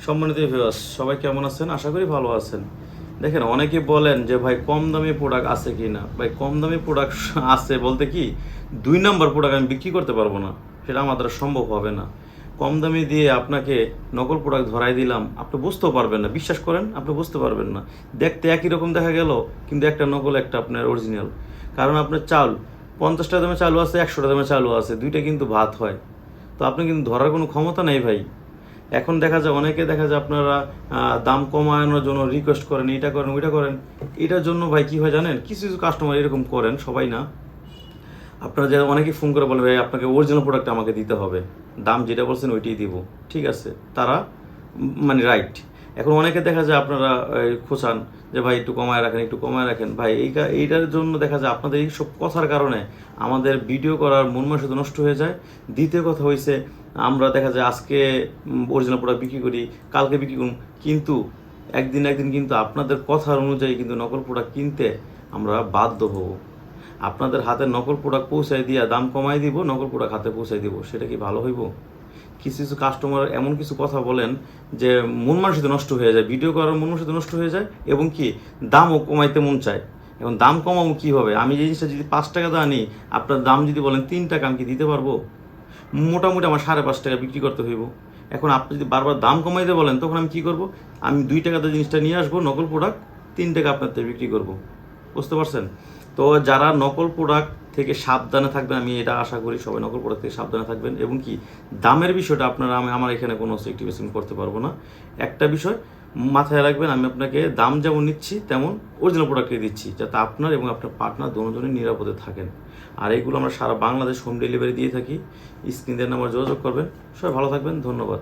সম্মানিত ভিউয়ার্স, সবাই কেমন আছেন? আশা করি ভালো আছেন। দেখেন, অনেকে বলেন যে ভাই কম দামি প্রোডাক্ট আছে কি না। ভাই কম দামি প্রোডাক্ট আছে বলতে কি 2 নম্বর প্রোডাক্ট আমি বিক্রি করতে পারবো না, সেটা আমার দ্বারা সম্ভব হবে না। কম দামি দিয়ে আপনাকে নকল প্রোডাক্ট ধরাই দিলাম, আপনি বুঝতেও পারবেন না। বিশ্বাস করেন, আপনি বুঝতে পারবেন না। দেখতে একই রকম দেখা গেল, কিন্তু একটা নকল, একটা আপনার অরিজিনাল। কারণ আপনার চাল 50 টাকা দামে চালু আছে, 100 টাকা দামে চালু আছে, দুইটা কিন্তু ভাত হয়। তো আপনি কিন্তু ধরার কোনো ক্ষমতা নেই ভাই। এখন দেখা যায় অনেকে দেখা যায় আপনারা দাম কমানোর জন্য রিকোয়েস্ট করেন, এটা করেন ওইটা করেন। এটার জন্য ভাই কী হয় জানেন, কিছু কিছু কাস্টমার এরকম করেন, সবাই না। আপনারা যে অনেকেই ফোন করে বলেন ভাই আপনাকে অরিজিনাল প্রোডাক্ট আমাকে দিতে হবে, দাম যেটা বলছেন ওইটাই দিব। ঠিক আছে, তারা মানে রাইট। এখন অনেকে দেখা যায় আপনারা খোঁচান যে ভাই একটু কমায় রাখেন, একটু কমায় রাখেন। ভাই এইটার জন্য দেখা যায় আপনাদের এই সব কথার কারণে আমাদের ভিডিও করার মন মানসিকতা নষ্ট হয়ে যায়। দ্বিতীয় কথা হয়েছে, আমরা দেখা যায় আজকে অরিজিনাল প্রোডাক্ট বিক্রি করি, কালকে বিক্রি করুন, কিন্তু একদিন একদিন কিন্তু আপনাদের কথার অনুযায়ী কিন্তু নকল প্রোডাক্ট কিনতে আমরা বাধ্য হব। আপনাদের হাতে নকল প্রোডাক্ট পৌঁছায় দিয়া দাম কমাই দিব, নকল প্রোডাক্ট হাতে পৌঁছাই দিব, সেটা কি ভালো হইব? কিছু কিছু কাস্টমার এমন কিছু কথা বলেন যে মন মানসিকতা নষ্ট হয়ে যায়, ভিডিও করার মন মানসিকতা নষ্ট হয়ে যায়, এবং কি দামও কমাইতে মন চায়। এখন দাম কমাবো কীভাবে? আমি যে জিনিসটা যদি 5 টাকা দিয়ে আনি, আপনার দাম যদি বলেন 3 টাকা, আমি কি দিতে পারবো? মোটামুটি আমার 5.5 টাকা বিক্রি করতে হইব। এখন আপনি যদি বারবার দাম কমাইতে বলেন, তখন আমি কি করব? আমি 2 টাকাতে জিনিসটা নিয়ে আসবো, নকল প্রোডাক্ট 3 টাকা আপনার থেকে বিক্রি করব। বুঝতে পারছেন? তো যারা নকল প্রোডাক্ট থেকে সাবধানে থাকবেন, আমি এটা আশা করি সবাই নকল প্রোডাক্ট থেকে সাবধানে থাকবেন। এবং কি দামের বিষয়টা আপনারা, আমার এখানে কোনো সেক্টিভেশন করতে পারবো না। একটা বিষয় মাথায় রাখবেন, আমি আপনাকে দাম যেমন নিচ্ছি তেমন অরিজিনাল প্রোডাক্টই দিচ্ছি, যাতে আপনার এবং আপনার পার্টনার দুজনই নিরাপদে থাকেন। আর এইগুলো আমরা সারা বাংলাদেশ হোম ডেলিভারি দিয়ে থাকি। স্ক্রিন দিয়ে নাম্বার যোগাযোগ করবেন। সবাই ভালো থাকবেন, ধন্যবাদ।